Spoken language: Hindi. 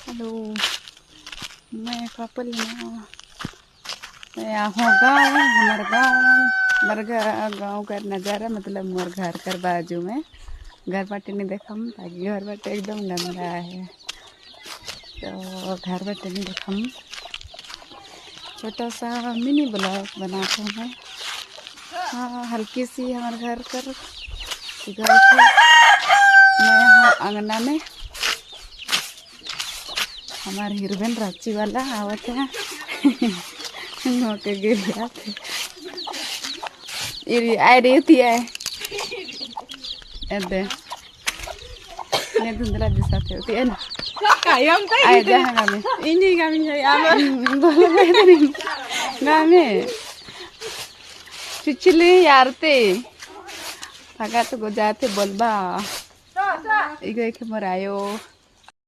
हेलो, मैं कपल मैं हूँ गाँव। हमारे गाँव का नज़ारा मतलब मोर घर कर बाजू में घर बाटे नहीं देखम ताकि घर बाटे एकदम गंदा है, तो घर बाटे नहीं देखम। छोटा सा मिनी ब्लॉग बनाते हैं मैं। हाँ, हल्की सी हमारे घर कर घर से मैं यहाँ अंगना में हमारे हिरबन रांची वाला आवत है नोके गिर जाते इरी आए रही थी आए ऐसे ने धुंधला दिशा थे होती है ना कायम तो आए जहाँ गामे इन्हीं का भी है यार बोलो मैं तो नहीं गामे चिचले यार ते भागा तो गो जाते बोलबा इगो एक मरायो